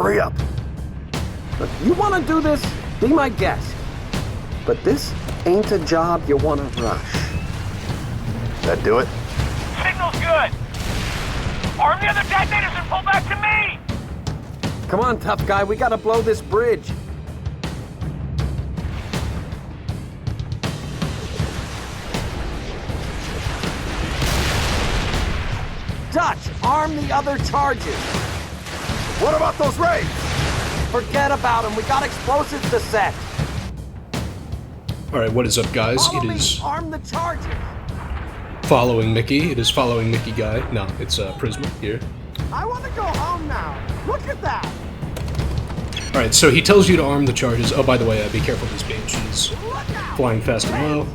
Hurry up. Look, you want to do this? Be my guest. But this ain't a job you want to rush. That do it? Signal's good. Arm the other detonators and pull back to me. Come on, tough guy. We got to blow this bridge. Dutch, arm the other charges. What about those raids? Forget about them. We got explosives to set. Alright, what is up, guys? Follow It me. is Arm the charges. following Mickey. It is following Mickey guy. No, it's Prisma here. I want to go home now. Look at that. Alright, so he tells you to arm the charges. Oh, by the way, be careful, this Banshee's flying fast and low.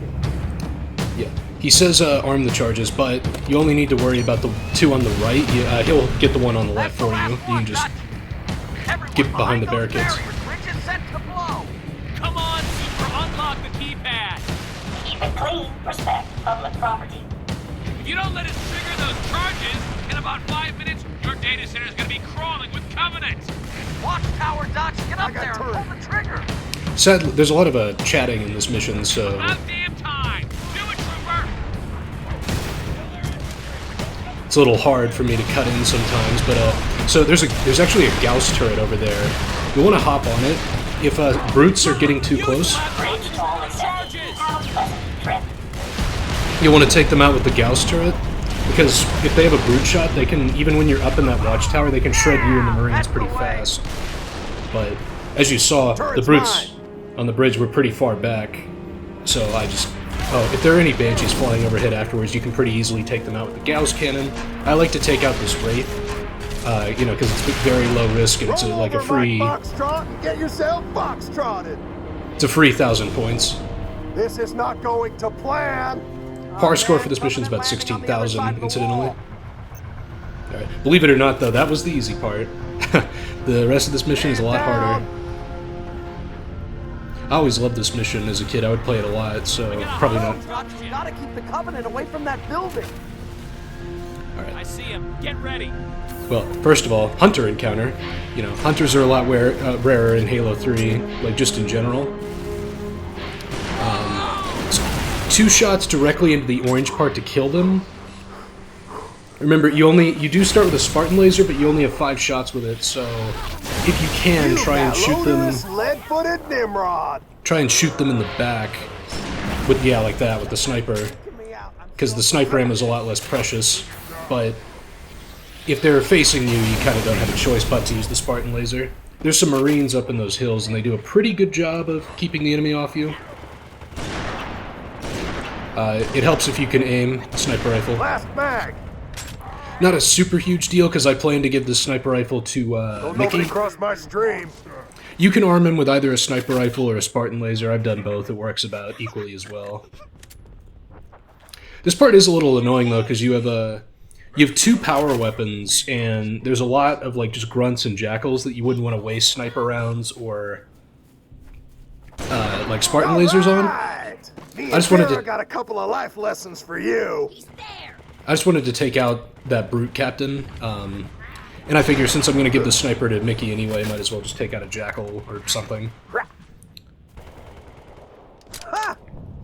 Yeah. He says arm the charges, but you only need to worry about the two on the right. He'll get the one on the left for you. You can just get behind the barricades. Come on, Super, unlock the keypad. Keep it clean. Respect public property. If you don't let us trigger those charges, in about 5 minutes, your data center is going to be crawling with Covenants. Watch Tower Dutch, get up there and pull the trigger. Sadly, there's a lot of chatting in this mission, so... About damn time. Do it, Trooper. it's a little hard for me to cut in sometimes, but so there's actually a Gauss turret over there. You'll want to hop on it. If brutes are getting too close, you'll want to take them out with the Gauss turret, because if they have a brute shot, they can, even when you're up in that watchtower, they can shred you and the Marines pretty fast. But as you saw, the brutes on the bridge were pretty far back, so I just... Oh, if there are any Banshees flying overhead afterwards, you can pretty easily take them out with the Gauss cannon. I like to take out this Wraith, you know, because it's very low risk and it's like a free... Foxtrot and get yourself foxtrotted. It's a free 1,000 points. This is not going to plan. Par score for this mission is about 16,000, incidentally. Alright. Believe it or not, though, that was the easy part. The rest of this mission is a lot harder. I always loved this mission as a kid. I would play it a lot, so probably not. You gotta keep the Covenant away from that building. Alright. I see him. Get ready. Well, first of all, Hunter encounter. You know, Hunters are a lot rarer in Halo 3, like just in general. 2 shots directly into the orange part to kill them. Remember, you do start with a Spartan laser, but you only have 5 shots with it, so if you can, try and shoot them. Lead-footed Nimrod. Try and shoot them in the back with, yeah, like that, with the sniper, because the sniper ammo is a lot less precious. But if they're facing you, you kind of don't have a choice but to use the Spartan laser. There's some Marines up in those hills, and they do a pretty good job of keeping the enemy off you. It helps if you can aim a sniper rifle. Last mag. Not a super huge deal, because I plan to give this sniper rifle to Mickey. Cross my stream. You can arm him with either a sniper rifle or a Spartan laser. I've done both. It works about equally as well. This part is a little annoying, though, because you have 2 power weapons, and there's a lot of like just grunts and jackals that you wouldn't want to waste sniper rounds or like Spartan lasers on. I just wanted to... got a couple of life lessons for you. I just wanted to take out that brute captain, and I figure since I'm going to give the sniper to Mickey anyway, might as well just take out a jackal or something. Ha!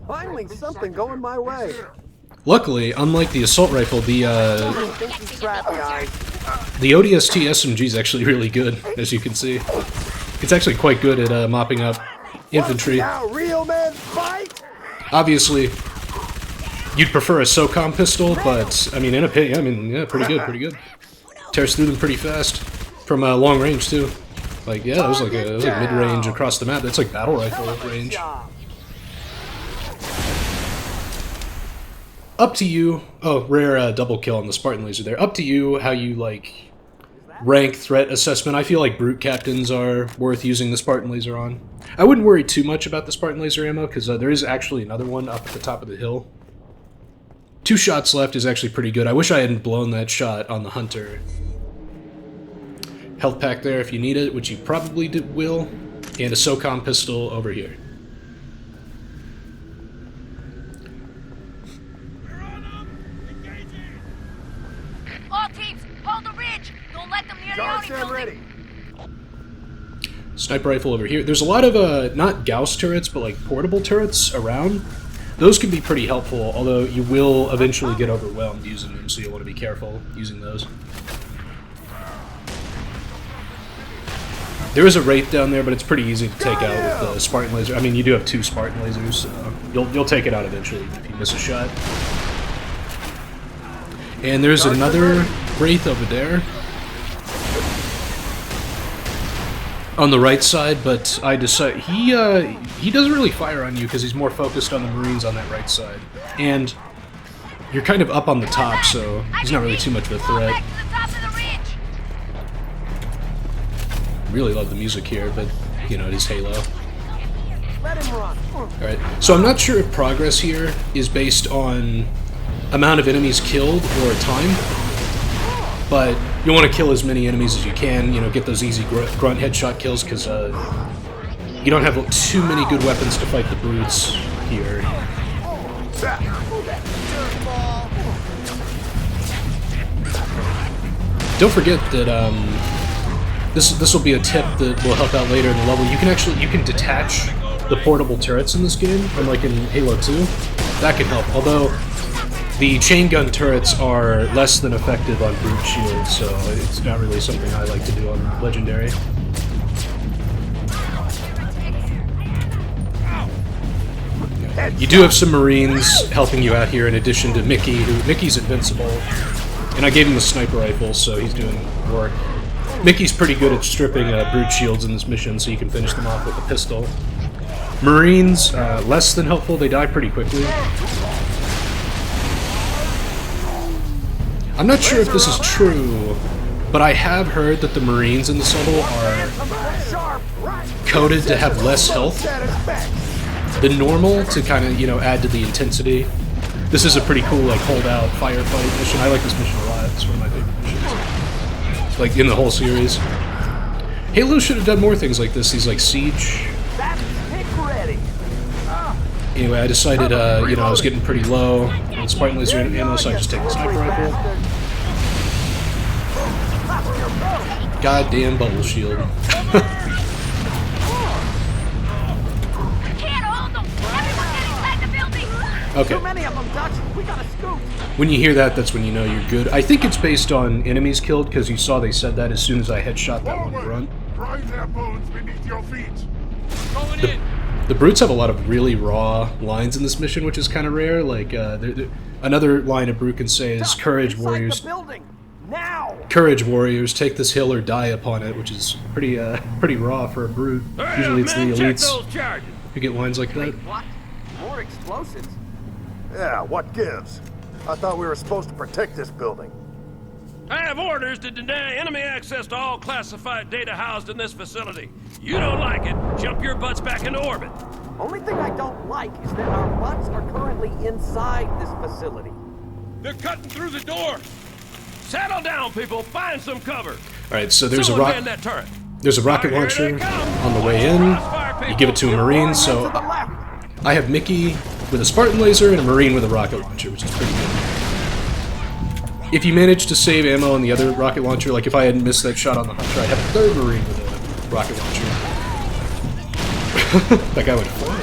Finally, something going my way. Luckily, unlike the assault rifle, the ODST SMG is actually really good, as you can see. It's actually quite good at mopping up infantry. Now real men fight. Obviously, you'd prefer a SOCOM pistol, but I mean, in a pit, I mean, yeah, pretty good. Tears through them pretty fast from long range too. Like, yeah, it was like mid-range across the map. That's like battle rifle range. Up to you. Oh, rare double kill on the Spartan laser there. Up to you how you like rank threat assessment. I feel like brute captains are worth using the Spartan laser on. I wouldn't worry too much about the Spartan laser ammo, because there is actually another one up at the top of the hill. 2 shots left is actually pretty good. I wish I hadn't blown that shot on the Hunter. Health pack there if you need it, which you probably will. And a SOCOM pistol over here. All teams, hold the ridge. Don't let them near the ONI building. Ready. Sniper rifle over here. There's a lot of, not Gauss turrets, but like portable turrets around. Those can be pretty helpful, although you will eventually get overwhelmed using them, so you'll want to be careful using those. There is a Wraith down there, but it's pretty easy to take out with the Spartan laser. I mean, you do have 2 Spartan lasers, so you'll take it out eventually if you miss a shot. And there's another Wraith over there on the right side, but I decide he doesn't really fire on you because he's more focused on the Marines on that right side, and you're kind of up on the top, so he's not really too much of a threat. Really love the music here, but you know, it is Halo. Alright, so I'm not sure if progress here is based on amount of enemies killed or time, but you want to kill as many enemies as you can, you know, get those easy grunt headshot kills, because you don't have too many good weapons to fight the brutes here. Don't forget that this will be a tip that will help out later in the level. You can detach the portable turrets in this game, unlike in Halo 2. That can help, although the chain gun turrets are less than effective on brute shields, so it's not really something I like to do on Legendary. You do have some Marines helping you out here in addition to Mickey, Mickey's invincible. And I gave him a sniper rifle, so he's doing work. Mickey's pretty good at stripping brute shields in this mission, so you can finish them off with a pistol. Marines, less than helpful, they die pretty quickly. I'm not sure if this is true, but I have heard that the Marines in this level are coded to have less health than normal to kind of, you know, add to the intensity. This is a pretty cool, like, hold-out firefight mission. I like this mission a lot. It's one of my favorite missions, like, in the whole series. Halo should have done more things like this, these, like, siege. Anyway, I decided, you know, I was getting pretty low on Spartan laser ammo, so I just take the sniper rifle. Goddamn bubble shield. Okay. When you hear that, that's when you know you're good. I think it's based on enemies killed, because you saw they said that as soon as I headshot that one grunt. The brutes have a lot of really raw lines in this mission, which is kind of rare. Like, another line a brute can say is, "Courage, warriors. Courage, warriors, take this hill or die upon it," which is pretty raw for a brute. Usually it's the elites who get lines like that. What? More explosives? Yeah, what gives? I thought we were supposed to protect this building. I have orders to deny enemy access to all classified data housed in this facility. You don't like it, jump your butts back into orbit. Only thing I don't like is that our butts are currently inside this facility. They're cutting through the door. Settle down, people. Find some cover. All right, so there's Someone a man that turret. there's a rocket launcher on the way in. You give it to a Marine, so I have Mickey with a Spartan laser and a Marine with a rocket launcher, which is pretty good. If you manage to save ammo on the other rocket launcher, like if I hadn't missed that shot on the Hunter, I'd have a third Marine with a rocket launcher. That guy would fly.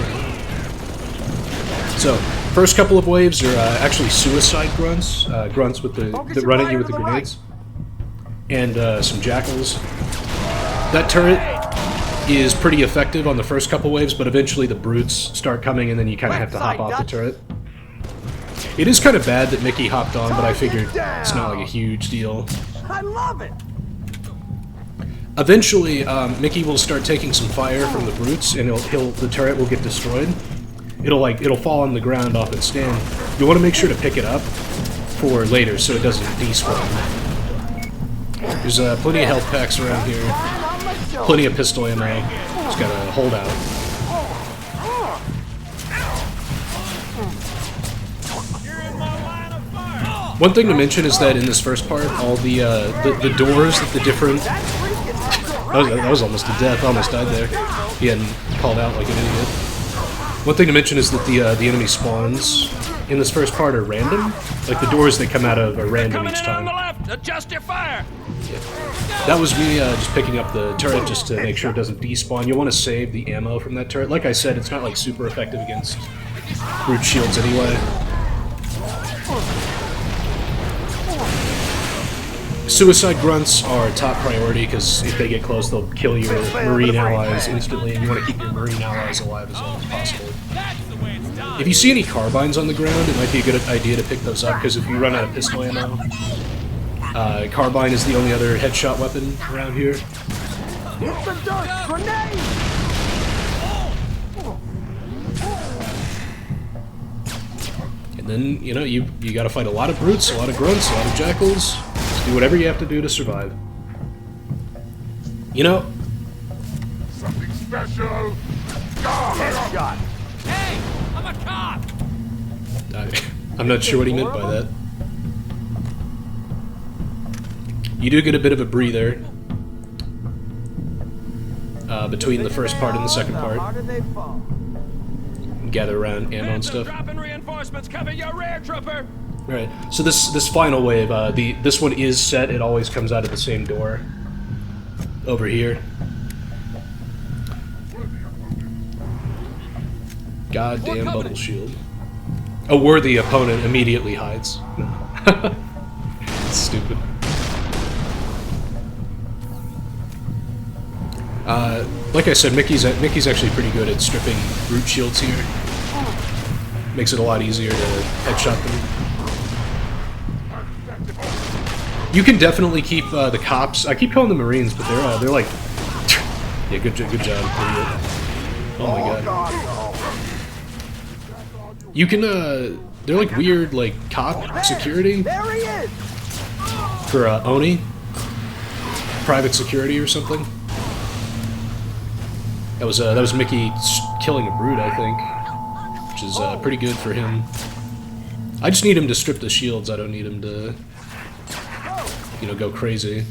So, first couple of waves are actually suicide grunts, grunts with that run at you with the grenades, and some jackals. That turret is pretty effective on the first couple waves, but eventually the brutes start coming, and then you kind of have to hop off the turret. It is kind of bad that Mickey hopped on, but I figured it's not like a huge deal. I love it! Eventually, Mickey will start taking some fire from the brutes, and the turret will get destroyed. It'll fall on the ground off its stand. You want to make sure to pick it up for later, so it doesn't despawn. There's plenty of health packs around here, plenty of pistol ammo. Just gotta hold out. One thing to mention is that in this first part, all the doors that the different... That was almost a death. I almost died there. He hadn't called out like an idiot. One thing to mention is that the enemy spawns in this first part are random. Like, the doors they come out of are random each time. On the left. Adjust your fire. That was me just picking up the turret just to make sure it doesn't despawn. You want to save the ammo from that turret. Like I said, it's not like super effective against brute shields anyway. Suicide grunts are top priority because if they get close, they'll kill your marine allies instantly, and you want to keep your marine allies alive as long as possible. If you see any carbines on the ground, it might be a good idea to pick those up, because if you run out of pistol ammo, carbine is the only other headshot weapon around here. And then, you know, you gotta fight a lot of brutes, a lot of grunts, a lot of jackals. Just do whatever you have to do to survive. You know... Something special! Headshot! Hey, I'm a cop! I'm not sure what he meant by that. You do get a bit of a breather between the first part and the second part. Gather around ammo and stuff. Dropping reinforcements, cover your rear, trooper. Right. So this final wave, this one is set. It always comes out of the same door. Over here. Goddamn bubble shield. A worthy opponent immediately hides. Stupid. Like I said, Mickey's actually pretty good at stripping brute shields here. Makes it a lot easier to headshot them. You can definitely keep the cops. I keep calling them Marines, but they're like, yeah, good job, idiot. Oh my god. You can they're like weird like cop security for ONI, private security or something. That was Mickey killing a brute, I think, which is pretty good for him. I just need him to strip the shields. I don't need him to, you know, go crazy.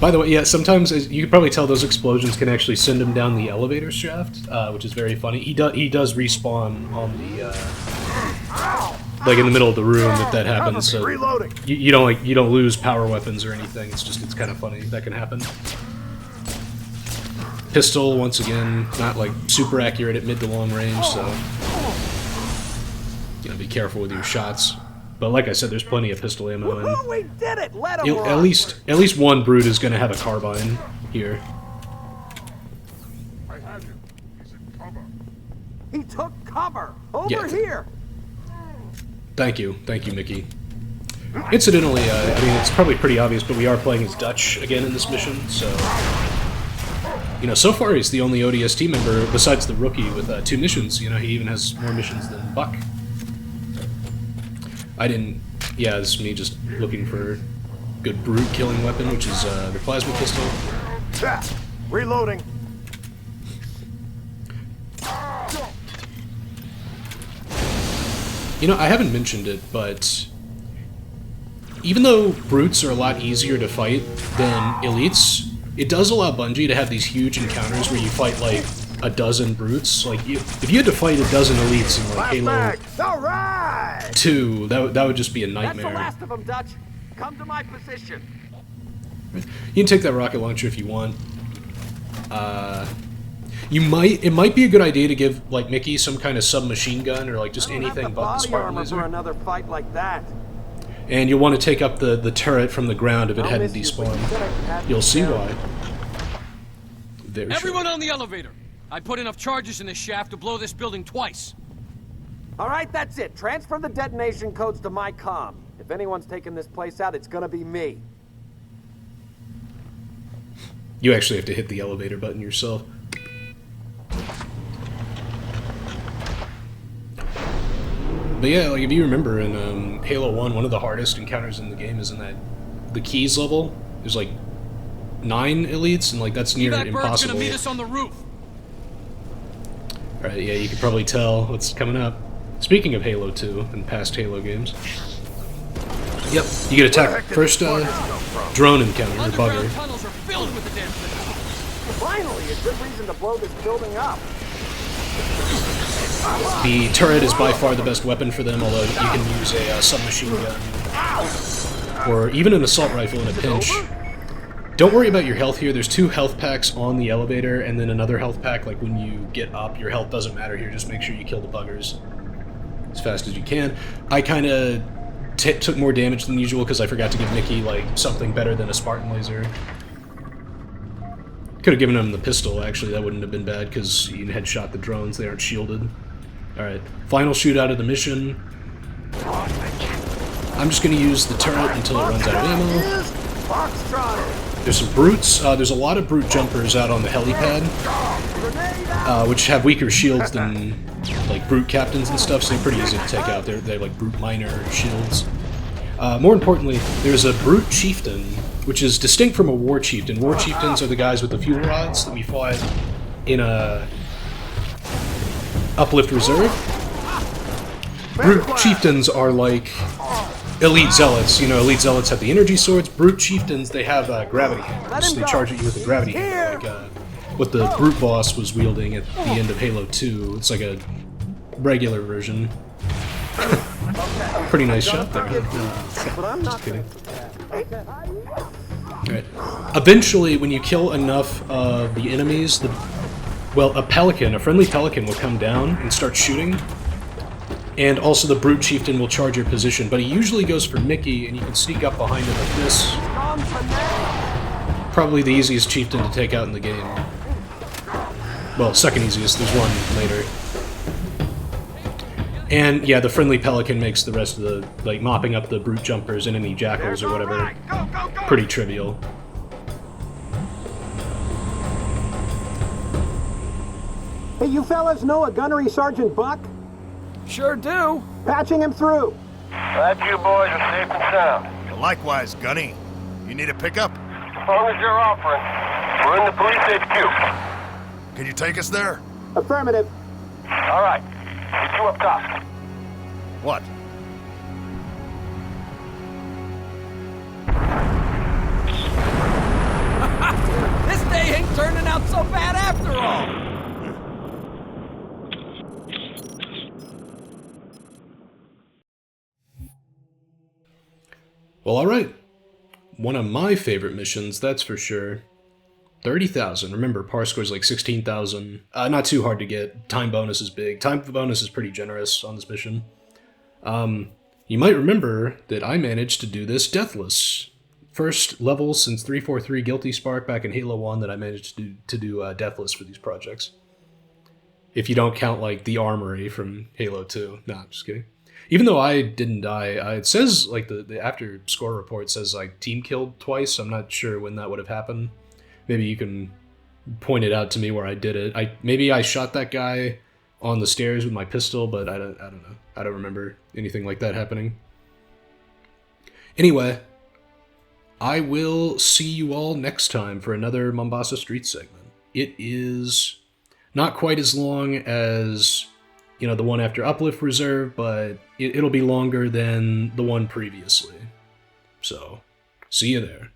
By the way, yeah, sometimes as you can probably tell, those explosions can actually send him down the elevator shaft, which is very funny. He does respawn on the like in the middle of the room that happens. So you don't lose power weapons or anything. It's kind of funny that can happen. Pistol, once again, not like super accurate at mid to long range, so you know, be careful with your shots. But like I said, there's plenty of pistol ammo, and We did it! Let him you know, at least one brute is going to have a carbine here. I have him. He's in cover. He took cover! Over Yeah. here! Thank you, Mickey. Incidentally, I mean, it's probably pretty obvious, but we are playing as Dutch again in this mission, so... You know, so far he's the only ODST member, besides the rookie, with 2 missions. You know, he even has more missions than Buck. Yeah, this is me just looking for a good brute killing weapon, which is the plasma pistol. Reloading. You know, I haven't mentioned it, but even though brutes are a lot easier to fight than elites, it does allow Bungie to have these huge encounters where you fight like a dozen brutes. Like, if you had to fight a dozen elites in like Halo 2, that would just be a nightmare. That's the last of them, Dutch. Come to my position. You can take that rocket launcher if you want. It might be a good idea to give like Mickey some kind of submachine gun or like just anything but the Spartan laser. For another fight like that. And you'll want to take up the turret from the ground if it hadn't despawned. You'll see why. Very Everyone on the elevator! I put enough charges in this shaft to blow this building twice. All right, that's it. Transfer the detonation codes to my comm. If anyone's taking this place out, it's gonna be me. You actually have to hit the elevator button yourself. But yeah, like if you remember in Halo 1, one of the hardest encounters in the game is in the keys level. There's like 9 elites, and like that's near impossible. Gonna meet us on the roof. Alright, yeah, you can probably tell what's coming up. Speaking of Halo 2 and past Halo games. Yep, you get attacked first drone encounter, or bugger. Underground tunnels are filled with the damn thing. Finally, a good reason to blow this building up. The turret is by far the best weapon for them, although you can use a submachine gun Or even an assault rifle in a pinch. Don't worry about your health here. There's 2 health packs on the elevator, and then another health pack, like when you get up, your health doesn't matter here. Just make sure you kill the buggers as fast as you can. I kind of took more damage than usual because I forgot to give Nikki, like, something better than a Spartan laser. Could have given him the pistol, actually. That wouldn't have been bad because he headshot the drones. They aren't shielded. Alright, final shootout of the mission. I'm just going to use the turret until it runs out of ammo. There's some brutes. There's a lot of brute jumpers out on the helipad, which have weaker shields than like brute captains and stuff, so they're pretty easy to take out. They're like brute minor shields. More importantly, there's a brute chieftain, which is distinct from a war chieftain. War chieftains are the guys with the fuel rods that we fought in a uplift reserve. Brute chieftains are like elite zealots. You know, elite zealots have the energy swords. Brute chieftains, they have gravity hammers. They charge at you with a gravity hammer, like what the brute boss was wielding at the end of Halo 2. It's like a regular version. Pretty nice shot there. Just kidding. Alright. Eventually, when you kill enough of the enemies, a friendly pelican will come down and start shooting. And also the brute chieftain will charge your position, but he usually goes for Mickey, and you can sneak up behind him like this. Probably the easiest chieftain to take out in the game. Well, second easiest, there's one later. And yeah, the friendly pelican makes the rest of the, like, mopping up the brute jumpers and any jackals or whatever, pretty trivial. Hey, you fellas know a gunnery Sergeant Buck? Sure do. Patching him through. Glad you boys are safe and sound. Well, likewise, Gunny. You need a pickup? As long as you're offering. We're in the police HQ. Can you take us there? Affirmative. All right. Meet you up top. What? This day ain't turning out so bad after all. Well, alright. One of my favorite missions, that's for sure. 30,000. Remember, par score is like 16,000. Not too hard to get. Time bonus is big. Time bonus is pretty generous on this mission. You might remember that I managed to do this deathless. First level since 343 Guilty Spark back in Halo 1 that I managed to do deathless for these projects. If you don't count, like, the armory from Halo 2. Nah, just kidding. Even though I didn't die, it says, like, the after score report says, like, team killed twice. I'm not sure when that would have happened. Maybe you can point it out to me where I did it. Maybe I shot that guy on the stairs with my pistol, but I don't know. I don't remember anything like that happening. Anyway, I will see you all next time for another Mombasa Street segment. It is not quite as long as, you know, the one after Uplift Reserve, but it'll be longer than the one previously. So, see you there.